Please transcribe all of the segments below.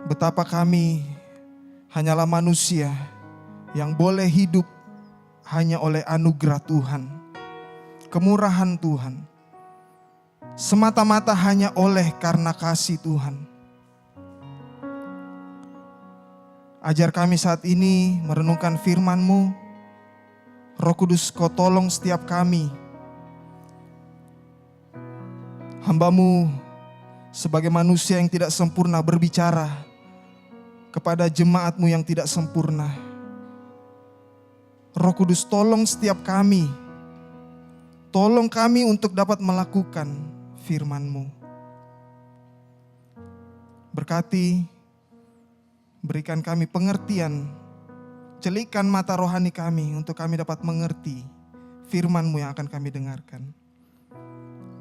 betapa kami hanyalah manusia yang boleh hidup hanya oleh anugerah Tuhan, kemurahan Tuhan, semata-mata hanya oleh karena kasih Tuhan. Ajar kami saat ini merenungkan firman-Mu. Roh Kudus, Kau tolong setiap kami, hamba-Mu sebagai manusia yang tidak sempurna berbicara kepada jemaat-Mu yang tidak sempurna. Roh Kudus, tolong setiap kami, tolong kami untuk dapat melakukan firman-Mu. Berkati, berikan kami pengertian, celikan mata rohani kami untuk kami dapat mengerti firman-Mu yang akan kami dengarkan.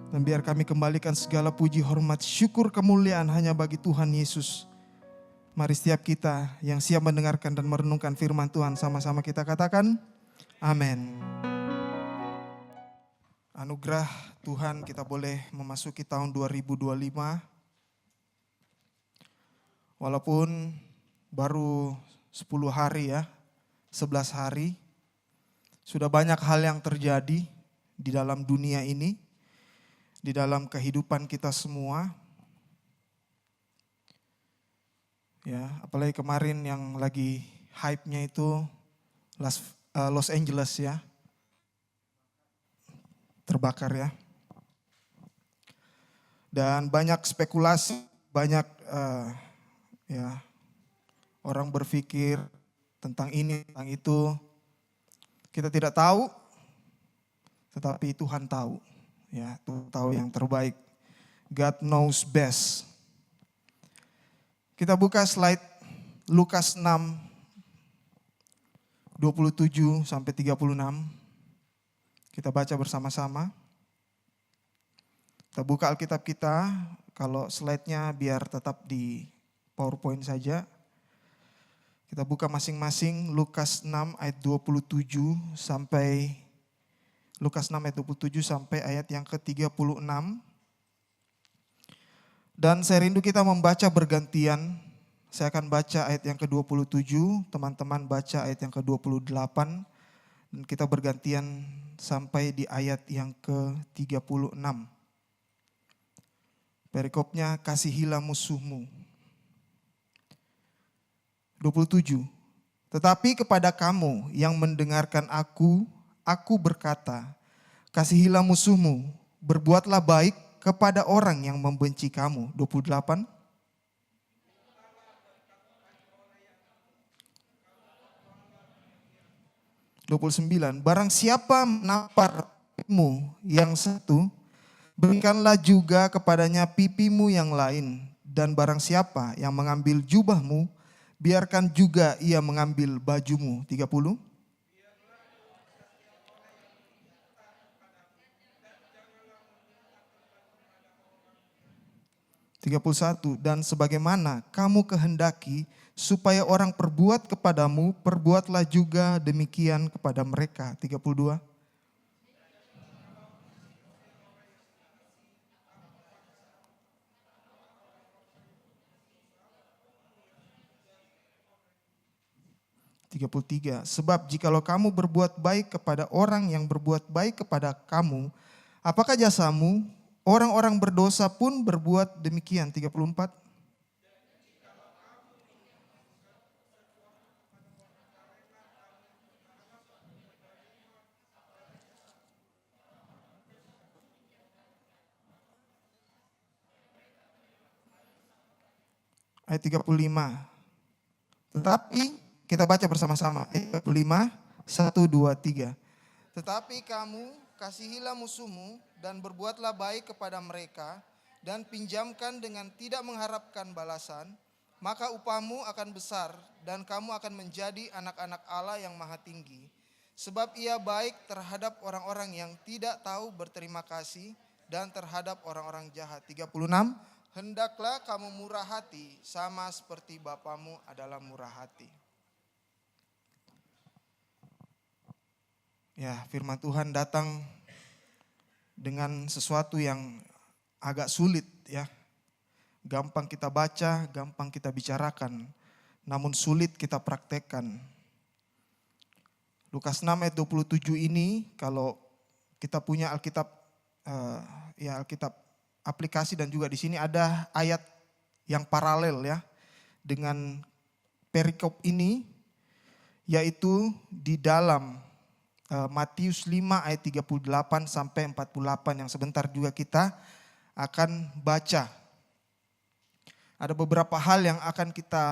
Dan biar kami kembalikan segala puji, hormat, syukur, kemuliaan hanya bagi Tuhan Yesus. Mari setiap kita yang siap mendengarkan dan merenungkan firman Tuhan, sama-sama kita katakan, amin. Anugerah Tuhan, kita boleh memasuki tahun 2025. Walaupun baru 10 hari ya, 11 hari. Sudah banyak hal yang terjadi di dalam dunia ini, di dalam kehidupan kita semua. Ya, apalagi kemarin yang lagi hype-nya itu Los Angeles ya. Terbakar ya. Dan banyak spekulasi, banyak ya orang berpikir tentang ini, tentang itu. Kita tidak tahu, tetapi Tuhan tahu. Ya, Tuhan tahu yang terbaik. God knows best. Kita buka slide Lukas 6, 27 sampai 36. Kita baca bersama-sama. Kita buka Alkitab kita, kalau slide-nya biar tetap di PowerPoint saja. Kita buka masing-masing Lukas 6 ayat 27 sampai Lukas 6 ayat 27 sampai ayat yang ke-36. Dan saya rindu kita membaca bergantian. Saya akan baca ayat yang ke-27, teman-teman baca ayat yang ke-28. Dan kita bergantian sampai di ayat yang ke-36. Perikopnya, kasihilah musuhmu. 27. Tetapi kepada kamu yang mendengarkan aku berkata, kasihilah musuhmu, berbuatlah baik kepada orang yang membenci kamu. 28. Barang siapa menamparmu yang satu, berikanlah juga kepadanya pipimu yang lain. Dan barang siapa yang mengambil jubahmu, biarkan juga ia mengambil bajumu. 30. 31. Dan sebagaimana kamu kehendaki supaya orang perbuat kepadamu, perbuatlah juga demikian kepada mereka. 32. Sebab jikalau kamu berbuat baik kepada orang yang berbuat baik kepada kamu, apakah jasamu? Orang-orang berdosa pun berbuat demikian. 34. Ayat 35. Tetapi kita baca bersama-sama. Ayat 35, 1, 2, 3. Tetapi kamu kasihilah musuhmu dan berbuatlah baik kepada mereka dan pinjamkan dengan tidak mengharapkan balasan, maka upahmu akan besar dan kamu akan menjadi anak-anak Allah yang maha tinggi. Sebab ia baik terhadap orang-orang yang tidak tahu berterima kasih dan terhadap orang-orang jahat. 36. Hendaklah kamu murah hati sama seperti Bapamu adalah murah hati. Ya, firman Tuhan datang dengan sesuatu yang agak sulit ya. gampang kita baca, gampang kita bicarakan, namun sulit kita praktekkan. Lukas 6 ayat 27 ini, kalau kita punya Alkitab, Alkitab aplikasi dan juga di sini ada ayat yang paralel ya dengan perikop ini, yaitu di dalam Matius 5 ayat 38 sampai 48 yang sebentar juga kita akan baca. Ada beberapa hal yang akan kita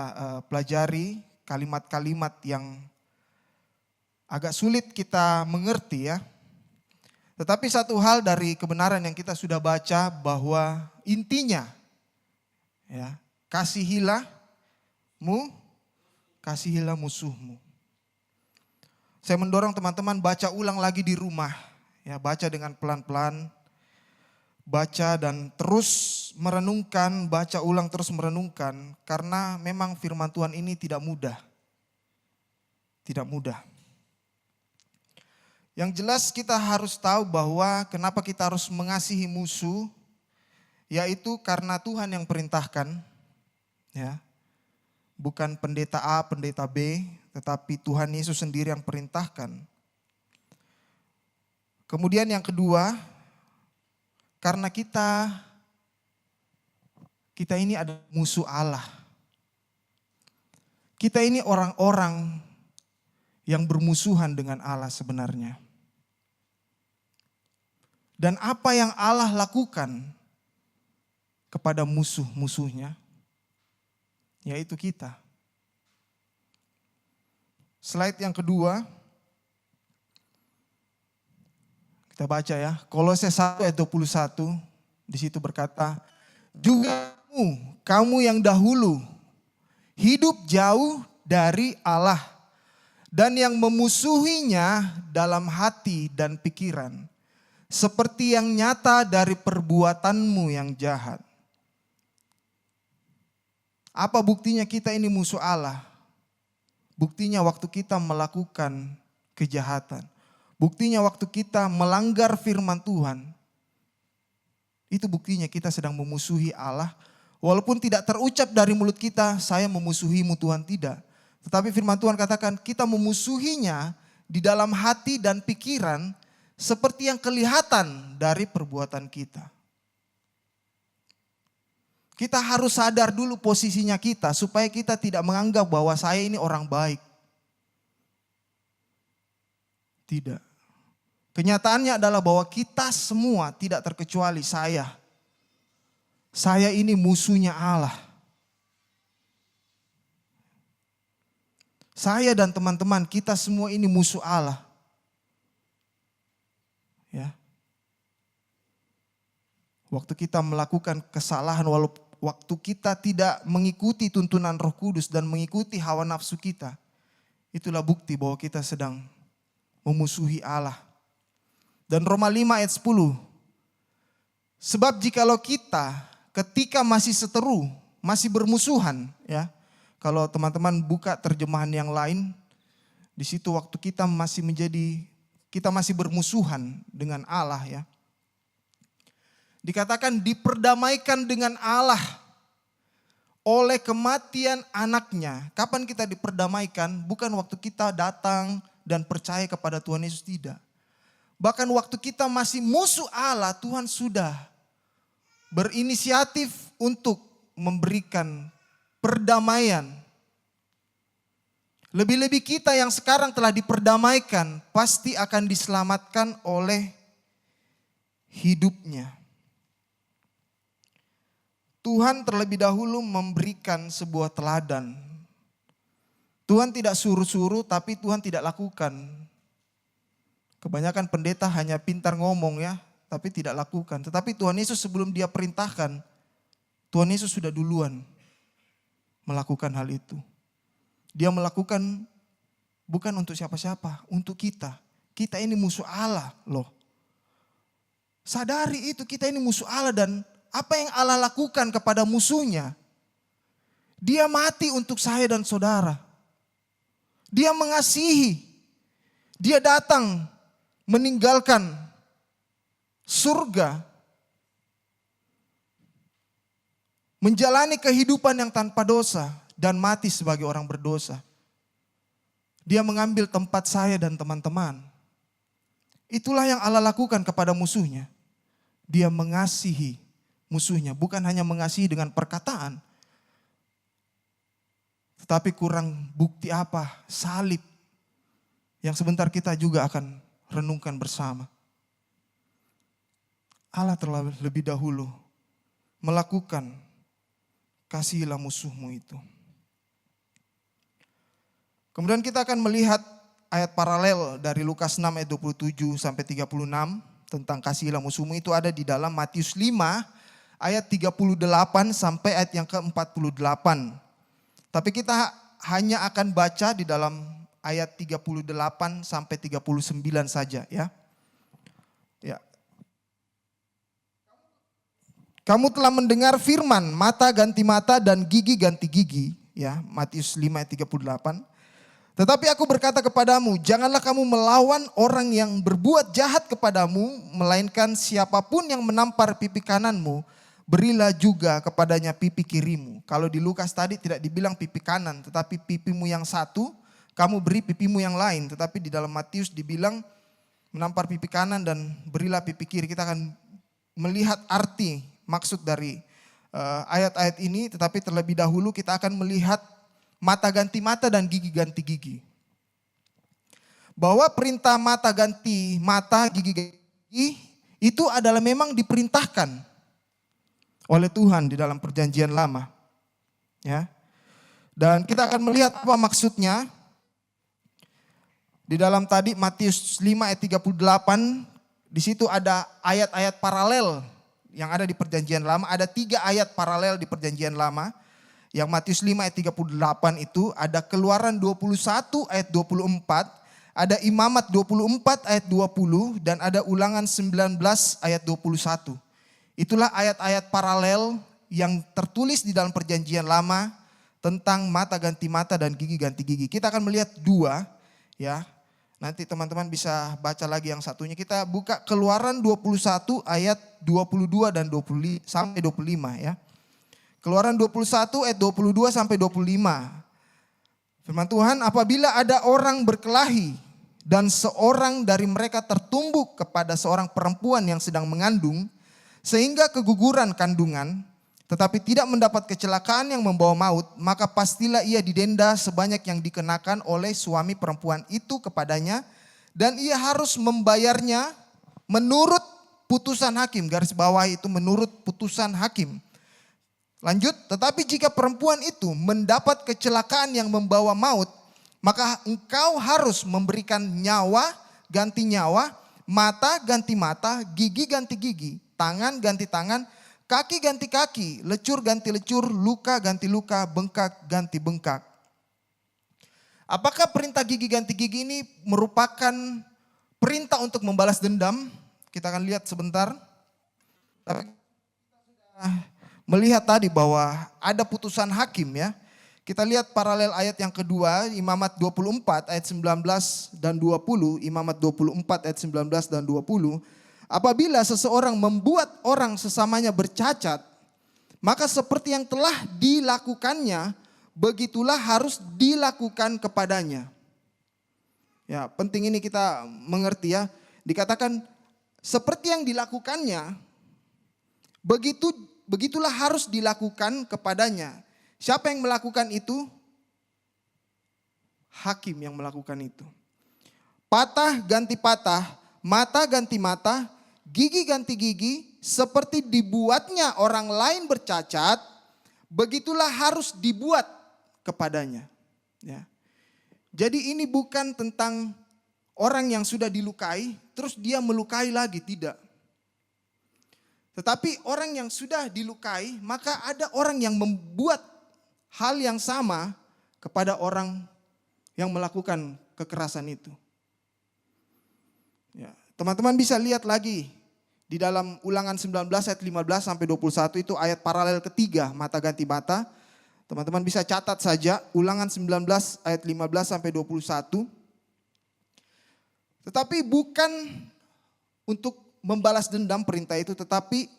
pelajari, kalimat-kalimat yang agak sulit kita mengerti ya. Tetapi satu hal dari kebenaran yang kita sudah baca bahwa intinya ya, kasihilah musuhmu. Saya mendorong teman-teman baca ulang lagi di rumah. Ya, baca dengan pelan-pelan. Baca dan terus merenungkan, baca ulang terus merenungkan. Karena memang firman Tuhan ini tidak mudah. Tidak mudah. Yang jelas kita harus tahu bahwa kenapa kita harus mengasihi musuh. Yaitu karena Tuhan yang perintahkan. Ya. Bukan pendeta A, pendeta B, tetapi Tuhan Yesus sendiri yang perintahkan. Kemudian yang kedua, karena kita ini ada musuh Allah. Kita ini orang-orang yang bermusuhan dengan Allah sebenarnya. Dan apa yang Allah lakukan kepada musuh-musuhnya, yaitu kita. Slide yang kedua, kita baca ya, Kolose 1 ayat 21, di situ berkata, juga kamu yang dahulu hidup jauh dari Allah dan yang memusuhinya dalam hati dan pikiran, seperti yang nyata dari perbuatanmu yang jahat. Apa buktinya kita ini musuh Allah? Buktinya waktu kita melakukan kejahatan. Buktinya waktu kita melanggar firman Tuhan. Itu buktinya kita sedang memusuhi Allah. Walaupun tidak terucap dari mulut kita, saya memusuhimu Tuhan, tidak. Tetapi firman Tuhan katakan kita memusuhinya di dalam hati dan pikiran seperti yang kelihatan dari perbuatan kita. Kita harus sadar dulu posisinya kita supaya kita tidak menganggap bahwa saya ini orang baik. Tidak. Kenyataannya adalah bahwa kita semua tidak terkecuali saya. Saya ini musuhnya Allah. Saya dan teman-teman kita semua ini musuh Allah. Ya. Waktu kita melakukan kesalahan, walaupun waktu kita tidak mengikuti tuntunan Roh Kudus dan mengikuti hawa nafsu kita, itulah bukti bahwa kita sedang memusuhi Allah. Dan Roma 5 ayat 10, sebab jikalau kita ketika masih seteru, masih bermusuhan, ya. Kalau teman-teman buka terjemahan yang lain, di situ waktu kita masih bermusuhan dengan Allah, ya. Dikatakan diperdamaikan dengan Allah oleh kematian anaknya. Kapan kita diperdamaikan? Bukan waktu kita datang dan percaya kepada Tuhan Yesus, tidak. Bahkan waktu kita masih musuh Allah, Tuhan sudah berinisiatif untuk memberikan perdamaian. Lebih-lebih kita yang sekarang telah diperdamaikan, pasti akan diselamatkan oleh hidupnya. Tuhan terlebih dahulu memberikan sebuah teladan. Tuhan tidak suruh-suruh, tapi Tuhan tidak lakukan. Kebanyakan pendeta hanya pintar ngomong ya, tapi tidak lakukan. Tetapi Tuhan Yesus sebelum dia perintahkan, Tuhan Yesus sudah duluan melakukan hal itu. Dia melakukan bukan untuk siapa-siapa, untuk kita. Kita ini musuh Allah loh. Sadari itu, kita ini musuh Allah, dan apa yang Allah lakukan kepada musuhnya? Dia mati untuk saya dan saudara. Dia mengasihi. Dia datang meninggalkan surga. menjalani kehidupan yang tanpa dosa dan mati sebagai orang berdosa. Dia mengambil tempat saya dan teman-teman. Itulah yang Allah lakukan kepada musuhnya. Dia mengasihi musuhnya, bukan hanya mengasihi dengan perkataan, tetapi kurang bukti apa? Salib. Yang sebentar kita juga akan renungkan bersama. Allah telah lebih dahulu melakukan kasihilah musuhmu itu. Kemudian kita akan melihat ayat paralel dari Lukas 6 ayat 27 sampai 36 tentang kasihilah musuhmu itu ada di dalam Matius 5 ayat 38 sampai ayat yang ke-48. Tapi kita hanya akan baca di dalam ayat 38 sampai 39 saja ya. Ya. Kamu telah mendengar firman, mata ganti mata dan gigi ganti gigi, ya. Matius 5 ayat 38. Tetapi aku berkata kepadamu, janganlah kamu melawan orang yang berbuat jahat kepadamu, melainkan siapapun yang menampar pipi kananmu, berilah juga kepadanya pipi kirimu. Kalau di Lukas tadi tidak dibilang pipi kanan, tetapi pipimu yang satu, kamu beri pipimu yang lain. Tetapi di dalam Matius dibilang menampar pipi kanan dan berilah pipi kiri. Kita akan melihat arti maksud dari ayat-ayat ini. Tetapi terlebih dahulu kita akan melihat mata ganti mata dan gigi ganti gigi. Bahwa perintah mata ganti mata, gigi ganti gigi itu adalah memang diperintahkan oleh Tuhan di dalam perjanjian lama. Ya. Dan kita akan melihat apa maksudnya. Di dalam tadi Matius 5 ayat 38, di situ ada ayat-ayat paralel yang ada di perjanjian lama. Ada 3 ayat paralel di perjanjian lama. Yang Matius 5 ayat 38 itu ada Keluaran 21 ayat 24, ada Imamat 24 ayat 20, dan ada Ulangan 19 ayat 21. Itulah ayat-ayat paralel yang tertulis di dalam perjanjian lama tentang mata ganti mata dan gigi ganti gigi. Kita akan melihat 2 ya. Nanti teman-teman bisa baca lagi yang satunya. Kita buka Keluaran 21 ayat 22 dan 20 sampai 25 ya. Keluaran 21 ayat 22 sampai 25. Firman Tuhan, apabila ada orang berkelahi dan seorang dari mereka tertumbuk kepada seorang perempuan yang sedang mengandung, sehingga keguguran kandungan, tetapi tidak mendapat kecelakaan yang membawa maut, maka pastilah ia didenda sebanyak yang dikenakan oleh suami perempuan itu kepadanya, dan ia harus membayarnya menurut putusan hakim. Garis bawah itu menurut putusan hakim. Lanjut, tetapi jika perempuan itu mendapat kecelakaan yang membawa maut, maka engkau harus memberikan nyawa ganti nyawa, mata ganti mata, gigi ganti gigi, tangan ganti tangan, kaki ganti kaki, lecur ganti lecur, luka ganti luka, bengkak ganti bengkak. Apakah perintah gigi ganti gigi ini merupakan perintah untuk membalas dendam? Kita akan lihat sebentar. Tapi melihat tadi bahwa ada putusan hakim ya. Kita lihat paralel ayat yang kedua, Imamat 24 ayat 19 dan 20, Imamat 24 ayat 19 dan 20. Apabila seseorang membuat orang sesamanya bercacat, maka seperti yang telah dilakukannya, begitulah harus dilakukan kepadanya. Ya, penting ini kita mengerti ya. Dikatakan seperti yang dilakukannya, begitulah harus dilakukan kepadanya. Siapa yang melakukan itu? Hakim yang melakukan itu. Patah ganti patah, mata ganti mata, gigi ganti gigi, seperti dibuatnya orang lain bercacat, begitulah harus dibuat kepadanya. Ya. Jadi ini bukan tentang orang yang sudah dilukai, terus dia melukai lagi, tidak. Tetapi orang yang sudah dilukai, maka ada orang yang membuat hal yang sama kepada orang yang melakukan kekerasan itu. Ya, teman-teman bisa lihat lagi di dalam Ulangan 19 ayat 15 sampai 21 itu ayat paralel ketiga, mata ganti mata. Teman-teman bisa catat saja Ulangan 19 ayat 15 sampai 21. Tetapi bukan untuk membalas dendam perintah itu, tetapi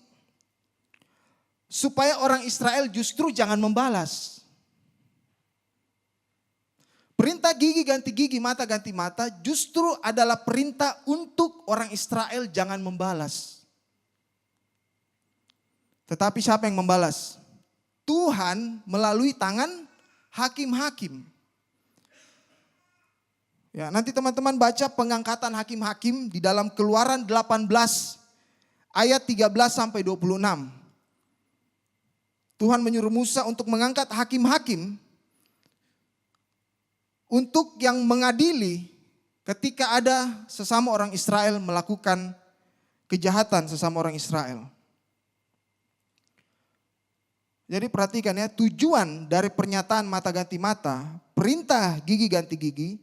supaya orang Israel justru jangan membalas. Perintah gigi ganti gigi, mata ganti mata justru adalah perintah untuk orang Israel jangan membalas. Tetapi siapa yang membalas? Tuhan melalui tangan hakim-hakim. Ya, nanti teman-teman baca pengangkatan hakim-hakim di dalam Keluaran 18 ayat 13 sampai 26. Tuhan menyuruh Musa untuk mengangkat hakim-hakim untuk yang mengadili ketika ada sesama orang Israel melakukan kejahatan sesama orang Israel. Jadi perhatikan ya, tujuan dari pernyataan mata ganti mata, perintah gigi ganti gigi,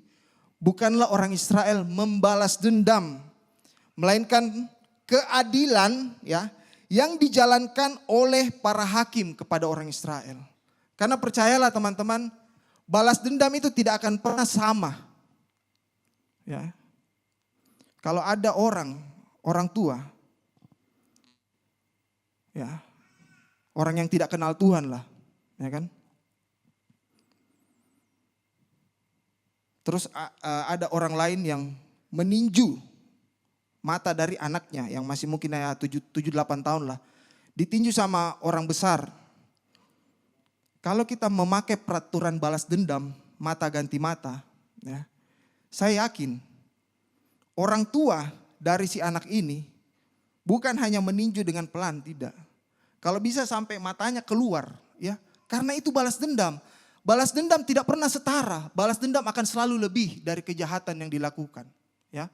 bukanlah orang Israel membalas dendam, melainkan keadilan ya yang dijalankan oleh para hakim kepada orang Israel. Karena percayalah teman-teman, balas dendam itu tidak akan pernah sama. Ya. Kalau ada orang tua, ya, orang yang tidak kenal Tuhan lah, ya kan? Terus ada orang lain yang meninju mata dari anaknya yang masih mungkin ya 7-8 tahun lah. Ditinju sama orang besar. Kalau kita memakai peraturan balas dendam, mata ganti mata, ya, saya yakin orang tua dari si anak ini bukan hanya meninju dengan pelan, tidak. Kalau bisa sampai matanya keluar, ya, karena itu balas dendam. Balas dendam tidak pernah setara. Balas dendam akan selalu lebih dari kejahatan yang dilakukan. Ya.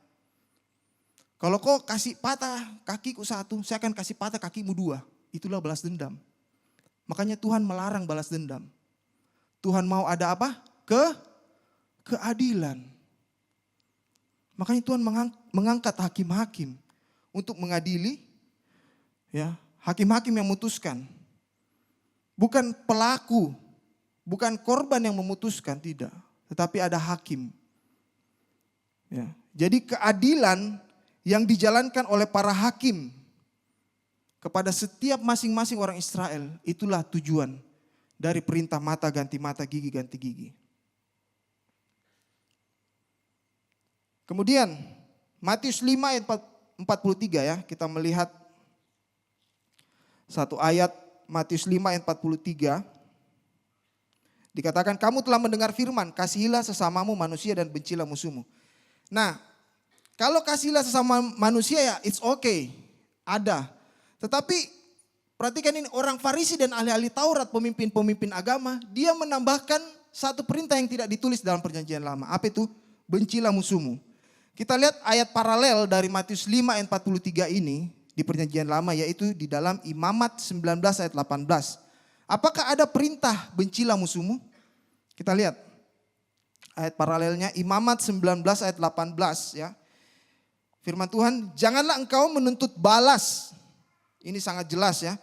Kalau kau kasih patah kakiku satu, saya akan kasih patah kakimu dua. Itulah balas dendam. Makanya Tuhan melarang balas dendam. Tuhan mau ada apa? Keadilan. Makanya Tuhan mengangkat hakim-hakim untuk mengadili. Ya, hakim-hakim yang memutuskan. Bukan pelaku. Bukan korban yang memutuskan, tidak. Tetapi ada hakim. Ya. Jadi keadilan yang dijalankan oleh para hakim kepada setiap masing-masing orang Israel, itulah tujuan dari perintah mata ganti mata, gigi ganti gigi. Kemudian Matius 5 ayat 43 ya, kita melihat satu ayat Matius 5 ayat 43. Dikatakan kamu telah mendengar firman, kasihilah sesamamu manusia dan bencilah musuhmu. Nah, kalau kasihilah sesama manusia ya it's okay, ada. Tetapi perhatikan ini, orang Farisi dan ahli-ahli Taurat, pemimpin-pemimpin agama, dia menambahkan satu perintah yang tidak ditulis dalam perjanjian lama. Apa itu? Bencilah musuhmu. Kita lihat ayat paralel dari Matius 5 ayat 43 ini di perjanjian lama, yaitu di dalam Imamat 19 ayat 18. Apakah ada perintah bencilah musuhmu? Kita lihat ayat paralelnya Imamat 19 ayat 18 ya. Firman Tuhan, janganlah engkau menuntut balas. Ini sangat jelas ya.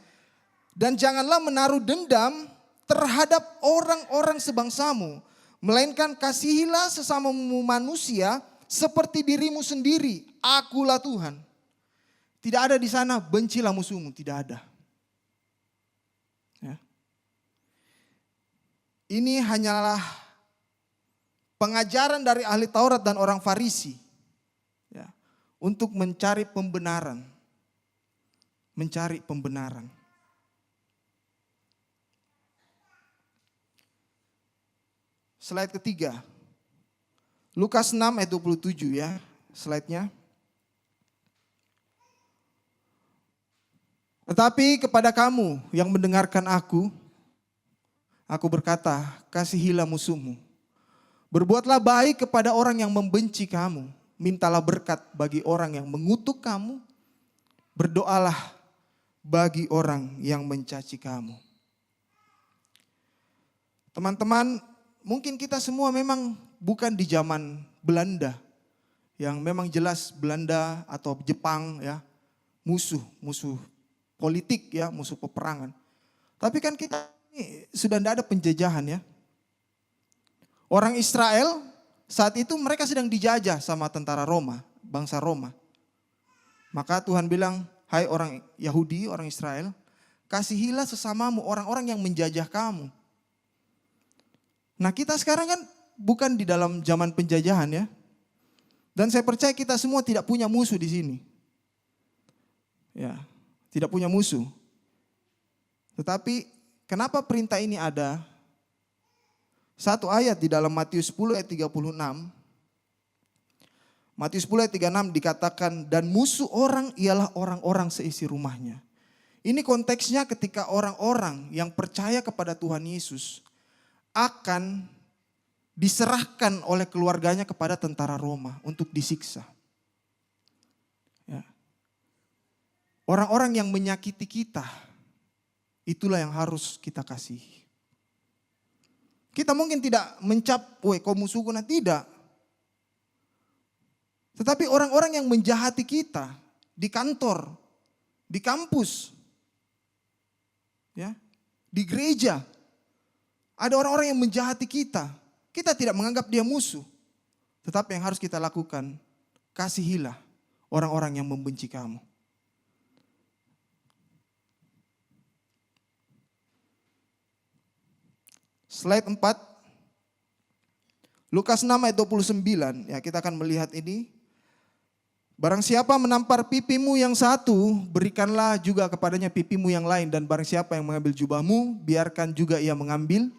Dan janganlah menaruh dendam terhadap orang-orang sebangsamu. Melainkan kasihilah sesamamu manusia seperti dirimu sendiri. Akulah Tuhan. Tidak ada di sana bencilah musuhmu, tidak ada. Ya. Ini hanyalah pengajaran dari ahli Taurat dan orang Farisi ya, untuk mencari pembenaran. Mencari pembenaran. Slide ketiga. Lukas 6 ayat 27 ya, slide-nya. Tetapi kepada kamu yang mendengarkan aku berkata, kasihilah musuhmu. Berbuatlah baik kepada orang yang membenci kamu. Mintalah berkat bagi orang yang mengutuk kamu. Berdoalah bagi orang yang mencaci kamu. Teman-teman, mungkin kita semua memang bukan di zaman Belanda. Yang memang jelas Belanda atau Jepang ya, musuh politik ya, musuh peperangan. Tapi kan kita ini sudah tidak ada penjajahan ya. Orang Israel saat itu mereka sedang dijajah sama tentara Roma, bangsa Roma. Maka Tuhan bilang, hai orang Yahudi, orang Israel, kasihilah sesamamu, orang-orang yang menjajah kamu. Nah, kita sekarang kan bukan di dalam zaman penjajahan ya. Dan saya percaya kita semua tidak punya musuh di sini. Ya, tidak punya musuh. Tetapi kenapa perintah ini ada? Satu ayat di dalam Matius 10 ayat 36. Matius 10 ayat 36 dikatakan, dan musuh orang ialah orang-orang seisi rumahnya. Ini konteksnya ketika orang-orang yang percaya kepada Tuhan Yesus akan diserahkan oleh keluarganya kepada tentara Roma untuk disiksa. Ya. Orang-orang yang menyakiti kita, itulah yang harus kita kasihi. Kita mungkin tidak mencap, woi kau musuhku, nah tidak. Tetapi orang-orang yang menjahati kita di kantor, di kampus, ya, di gereja, ada orang-orang yang menjahati kita. Kita tidak menganggap dia musuh. Tetapi yang harus kita lakukan, kasihilah orang-orang yang membenci kamu. Slide 4. Lukas 6 ayat 29. Ya, kita akan melihat ini. Barang siapa menampar pipimu yang satu, berikanlah juga kepadanya pipimu yang lain. Dan barang siapa yang mengambil jubahmu, biarkan juga ia mengambil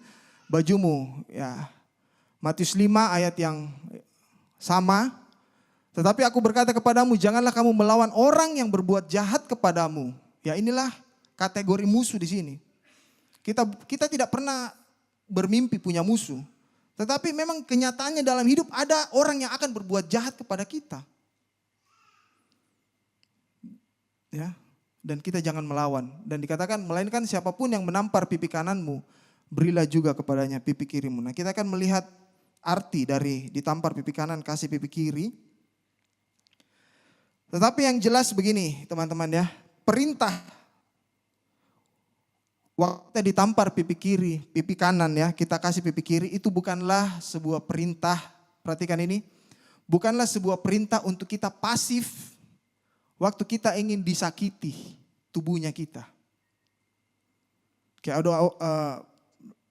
bajumu. Ya. Matius 5 ayat yang sama. Tetapi aku berkata kepadamu, janganlah kamu melawan orang yang berbuat jahat kepadamu. Ya, inilah kategori musuh di sini. Kita tidak pernah bermimpi punya musuh. Tetapi memang kenyataannya dalam hidup ada orang yang akan berbuat jahat kepada kita. Ya, dan kita jangan melawan. Dan dikatakan, melainkan siapapun yang menampar pipi kananmu, berilah juga kepadanya pipi kirimu. Nah, kita akan melihat arti dari ditampar pipi kanan, kasih pipi kiri. Tetapi yang jelas begini teman-teman ya, perintah waktu ditampar pipi kiri, pipi kanan ya, kita kasih pipi kiri, itu bukanlah sebuah perintah, perhatikan ini, bukanlah sebuah perintah untuk kita pasif waktu kita ingin disakiti tubuhnya kita. Kayak ada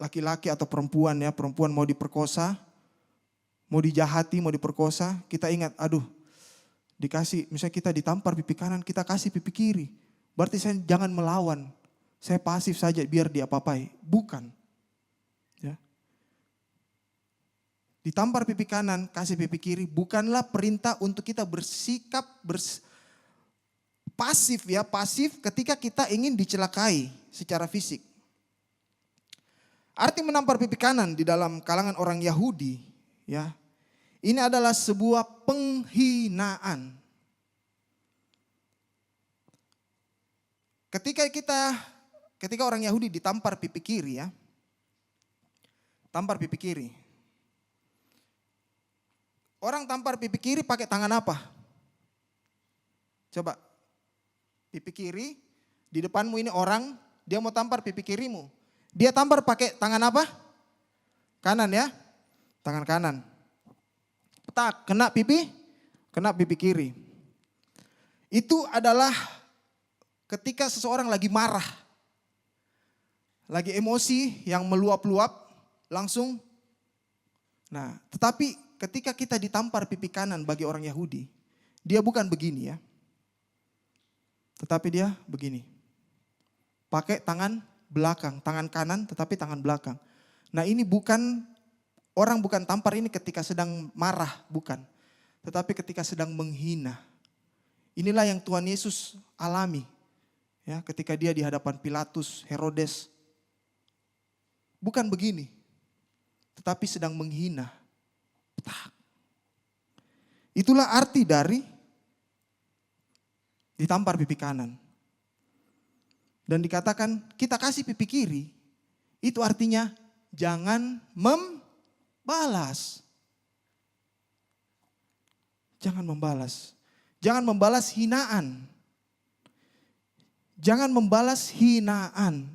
laki-laki atau perempuan ya, perempuan mau diperkosa, mau dijahati, mau diperkosa, kita ingat, aduh dikasih, misalnya kita ditampar pipi kanan, kita kasih pipi kiri. Berarti saya jangan melawan, saya pasif saja biar dia apa-apai. Bukan. Ya. Ditampar pipi kanan, kasih pipi kiri, bukanlah perintah untuk kita bersikap pasif ya, pasif ketika kita ingin dicelakai secara fisik. Arti menampar pipi kanan di dalam kalangan orang Yahudi ya, ini adalah sebuah penghinaan. Ketika orang Yahudi ditampar pipi kiri ya, tampar pipi kiri. Orang tampar pipi kiri pakai tangan apa? Coba, pipi kiri, di depanmu ini orang, dia mau tampar pipi kirimu. Dia tampar pakai tangan apa? Kanan ya, tangan kanan. Tak, kena pipi kiri. Itu adalah ketika seseorang lagi marah, lagi emosi yang meluap-luap, langsung. Nah, tetapi ketika kita ditampar pipi kanan bagi orang Yahudi, dia bukan begini ya. Tetapi dia begini. Pakai tangan belakang, tangan kanan tetapi tangan belakang. Nah, ini orang bukan tampar ini ketika sedang marah, bukan. Tetapi ketika sedang menghina. Inilah yang Tuhan Yesus alami. Ya, ketika dia di hadapan Pilatus, Herodes. Bukan begini. Tetapi sedang menghina. Itulah arti dari ditampar pipi kanan. Dan dikatakan kita kasih pipi kiri. Itu artinya jangan membalas. Jangan membalas. Jangan membalas hinaan. Jangan membalas hinaan.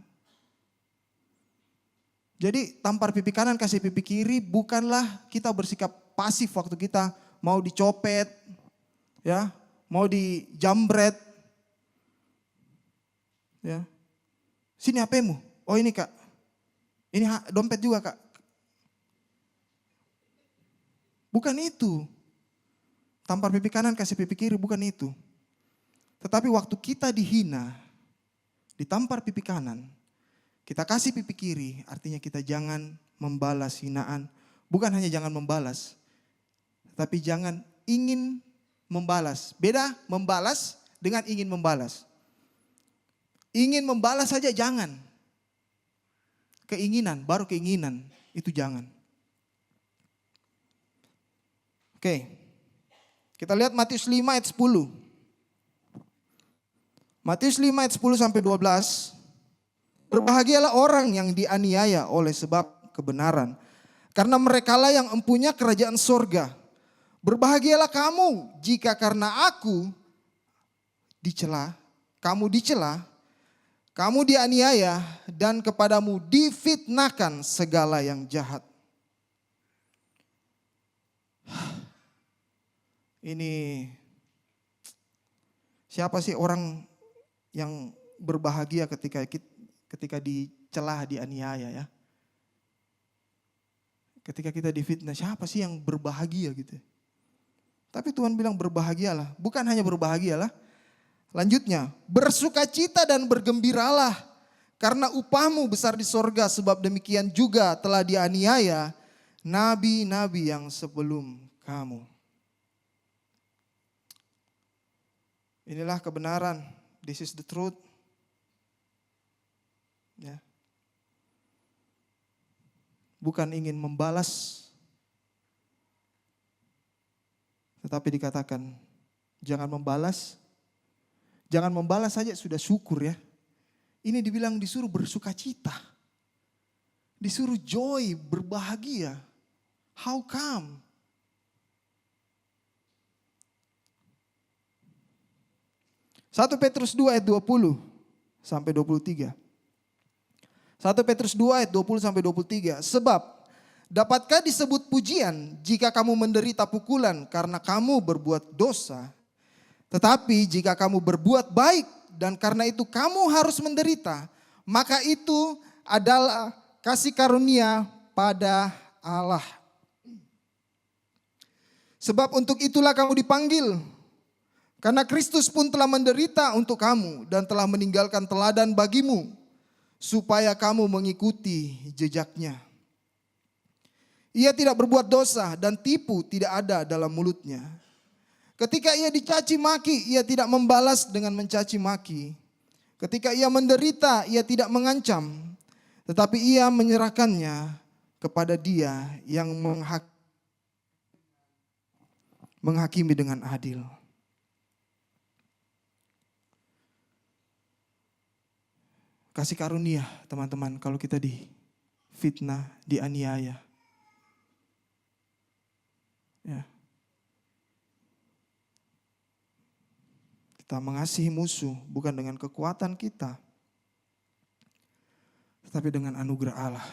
Jadi tampar pipi kanan kasih pipi kiri bukanlah kita bersikap pasif waktu kita mau dicopet, ya, mau dijambret, ya. Sini HP-mu. Oh ini Kak. Ini dompet juga Kak. Bukan itu. Tampar pipi kanan kasih pipi kiri, bukan itu. Tetapi waktu kita dihina, ditampar pipi kanan, kita kasih pipi kiri, artinya kita jangan membalas hinaan. Bukan hanya jangan membalas, tapi jangan ingin membalas. Beda membalas dengan ingin membalas. Ingin membalas saja jangan. Keinginan, baru keinginan, itu jangan. Oke, kita lihat Matius 5 ayat 10. Matius 5 ayat 10 sampai 12. Berbahagialah orang yang dianiaya oleh sebab kebenaran, karena merekalah yang empunya kerajaan sorga. Berbahagialah kamu jika karena aku dicela, kamu dianiaya dan kepadamu difitnahkan segala yang jahat. Ini siapa sih orang yang berbahagia ketika dicela, dianiaya ya? Ketika kita difitnah, siapa sih yang berbahagia gitu? Tapi Tuhan bilang berbahagialah, bukan hanya berbahagialah. Lanjutnya, bersukacita dan bergembiralah karena upahmu besar di sorga, sebab demikian juga telah dianiaya nabi-nabi yang sebelum kamu. Inilah kebenaran, this is the truth. Ya. Bukan ingin membalas, tetapi dikatakan jangan membalas. Jangan membalas saja sudah syukur ya. Ini dibilang disuruh bersukacita. Disuruh joy, berbahagia. How come? Satu Petrus 2 ayat 20 sampai 23. 1 Petrus 2 ayat 20 sampai 23. Sebab dapatkah disebut pujian jika kamu menderita pukulan karena kamu berbuat dosa? Tetapi jika kamu berbuat baik dan karena itu kamu harus menderita, maka itu adalah kasih karunia pada Allah. Sebab untuk itulah kamu dipanggil. Karena Kristus pun telah menderita untuk kamu dan telah meninggalkan teladan bagimu, supaya kamu mengikuti jejaknya. Ia tidak berbuat dosa dan tipu tidak ada dalam mulutnya. Ketika ia dicaci maki, ia tidak membalas dengan mencaci maki. Ketika ia menderita, ia tidak mengancam, tetapi ia menyerahkannya kepada Dia yang menghakimi dengan adil. Kasih karunia teman-teman kalau kita difitnah, dianiaya. Ya. Kita mengasihi musuh bukan dengan kekuatan kita, tetapi dengan anugerah Allah.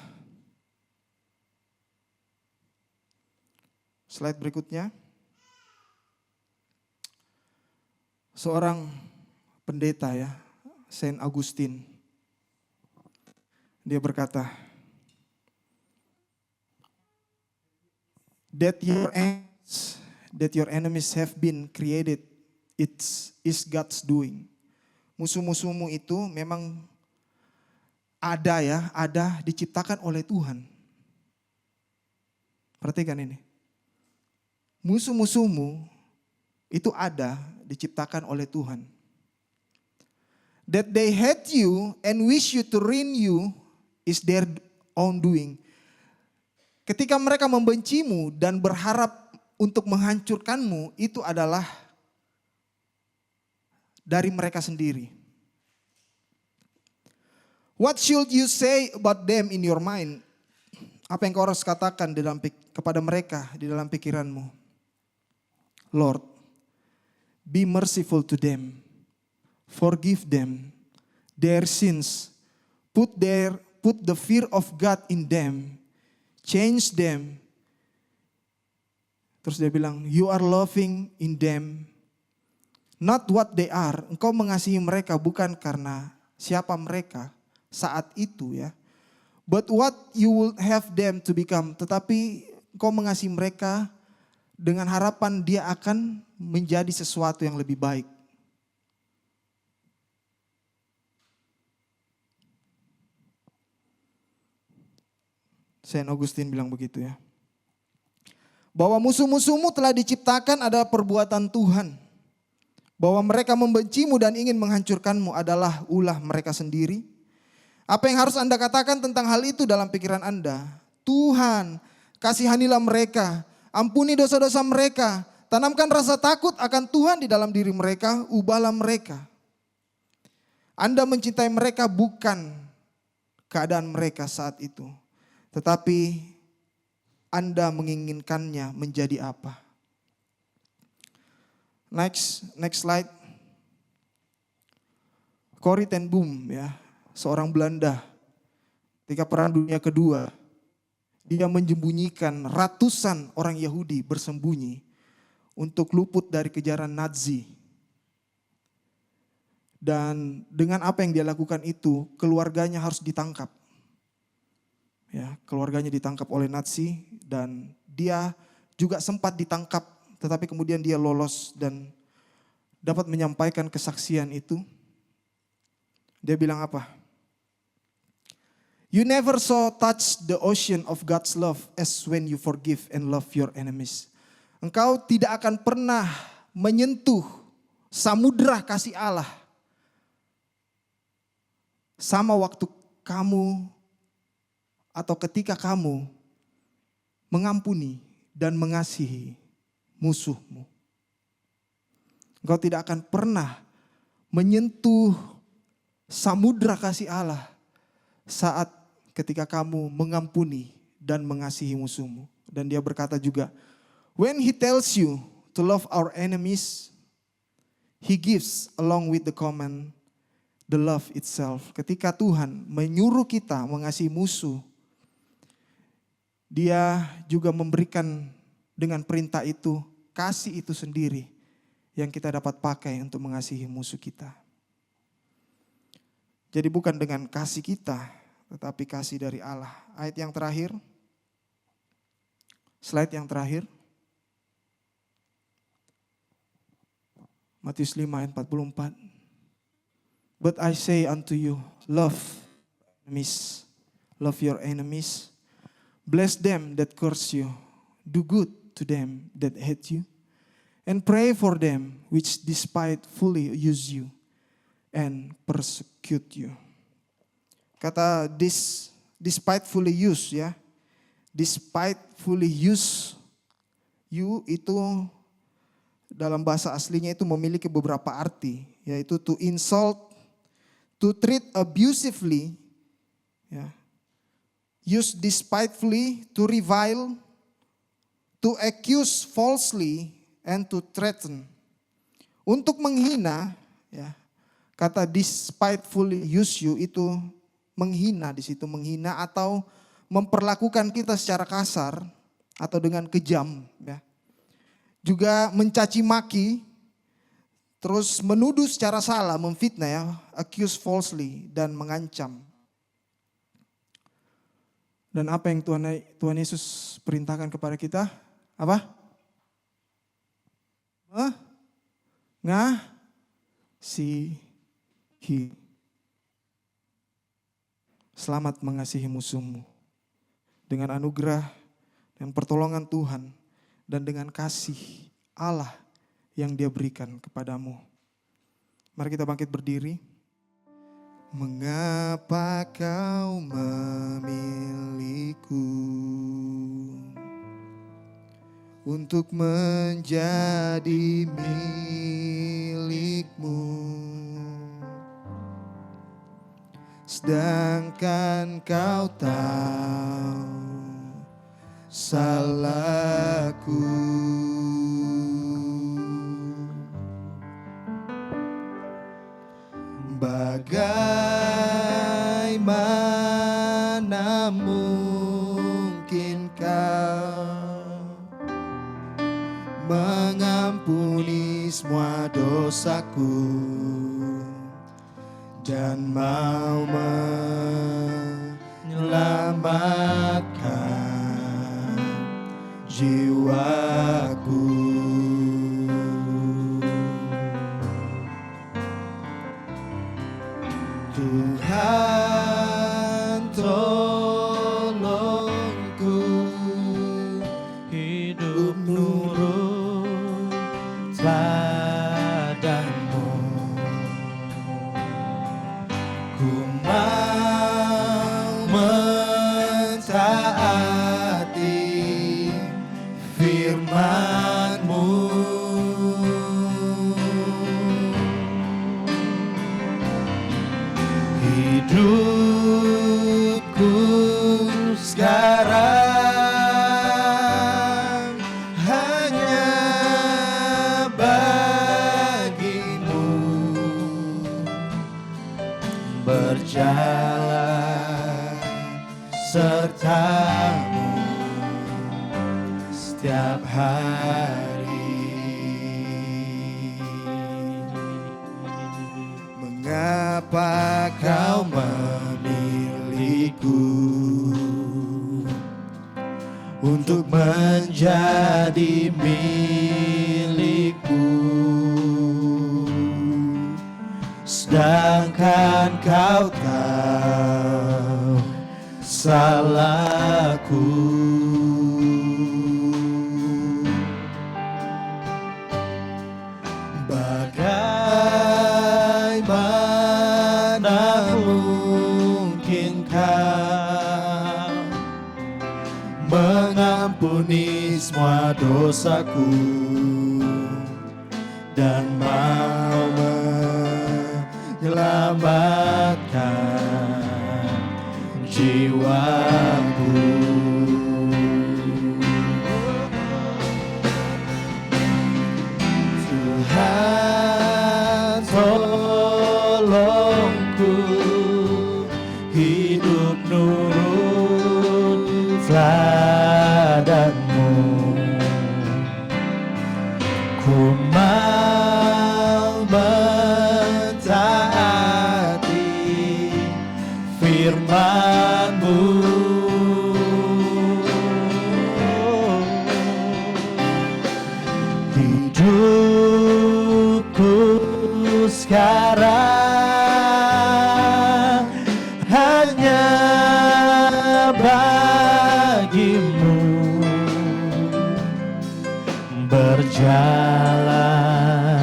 Slide berikutnya. Seorang pendeta ya, Saint Augustine. Dia berkata, that your enemies have been created, is God's doing. Musuh-musuhmu itu memang ada diciptakan oleh Tuhan. Perhatikan ini. Musuh-musuhmu itu ada diciptakan oleh Tuhan. That they hate you and wish you to ruin you is their own doing. Ketika mereka membencimu dan berharap untuk menghancurkanmu, itu adalah dari mereka sendiri. What should you say about them in your mind? Apa yang kau harus katakan kepada mereka di dalam pikiranmu? Lord, be merciful to them. Forgive them their sins. Put the fear of God in them. Change them. Terus dia bilang, you are loving in them. Not what they are. Engkau mengasihi mereka bukan karena siapa mereka. saat itu ya. But what you will have them to become. Tetapi kau mengasihi mereka dengan harapan dia akan menjadi sesuatu yang lebih baik. Saint Augustine bilang begitu ya. Bahwa musuh-musuhmu telah diciptakan adalah perbuatan Tuhan. Bahwa mereka membencimu dan ingin menghancurkanmu adalah ulah mereka sendiri. Apa yang harus Anda katakan tentang hal itu dalam pikiran Anda? Tuhan, kasihanilah mereka, ampuni dosa-dosa mereka, tanamkan rasa takut akan Tuhan di dalam diri mereka, ubahlah mereka. Anda mencintai mereka bukan keadaan mereka saat itu, tetapi Anda menginginkannya menjadi apa? Next slide. Corrie ten Boom ya, seorang Belanda. Ketika Perang Dunia Kedua, dia menyembunyikan ratusan orang Yahudi bersembunyi untuk luput dari kejaran Nazi. Dan dengan apa yang dia lakukan itu, keluarganya harus ditangkap. Ya, keluarganya ditangkap oleh Nazi dan dia juga sempat ditangkap. Tetapi kemudian dia lolos dan dapat menyampaikan kesaksian itu. Dia bilang apa? You never so touch the ocean of God's love as when you forgive and love your enemies. Engkau tidak akan pernah menyentuh samudra kasih Allah sama waktu kamu atau ketika kamu mengampuni dan mengasihi musuhmu. Engkau tidak akan pernah menyentuh samudra kasih Allah saat ketika kamu mengampuni dan mengasihi musuhmu. Dan dia berkata juga, when he tells you to love our enemies, he gives along with the command the love itself. Ketika Tuhan menyuruh kita mengasihi musuh, dia juga memberikan dengan perintah itu, kasih itu sendiri yang kita dapat pakai untuk mengasihi musuh kita. Jadi bukan dengan kasih kita, tetapi kasih dari Allah. Ayat yang terakhir, slide yang terakhir. Matius 5 ayat 44. But I say unto you, love your enemies, bless them that curse you, do good to them that hate you, and pray for them which despitefully use you and persecute you. Kata despitefully use ya. Despitefully use you itu dalam bahasa aslinya itu memiliki beberapa arti, yaitu to insult, to treat abusively, ya. Use despitefully, to revile, to accuse falsely, and to threaten. Untuk menghina, ya, kata despitefully use you itu menghina di situ, menghina atau memperlakukan kita secara kasar atau dengan kejam, ya. Juga mencaci maki, terus menuduh secara salah, memfitnah ya, accuse falsely dan mengancam. Dan apa yang Tuhan Yesus perintahkan kepada kita? Apa? Ngasihi. Selamat mengasihi musuhmu. Dengan anugerah dan pertolongan Tuhan dan dengan kasih Allah yang Dia berikan kepadamu. Mari kita bangkit berdiri. Mengapa kau memilihku untuk menjadi milikmu, sedangkan kau tahu salahku. Bagaimana mungkin kau mengampuni semua dosaku dan mau jiwaku. Tuhan tolongku, hidup nurut padamu. Ku mau mentaati firman-Mu. Hidupku sekarang hanya bagi-Mu, berjalan serta-Mu setiap hari. Mengapa Kau memilihku untuk menjadi milikmu, sedangkan Kau tahu salahku. Bagaimana mungkin Kau mengampuni semua dosaku dan mau menyelamatkan jiwaku. Tuhan tolongku, hidup nurut teladan-Mu. Ku mau mentaati firman-Mu. Hidupku sekarang hanya bagi-Mu, berjalan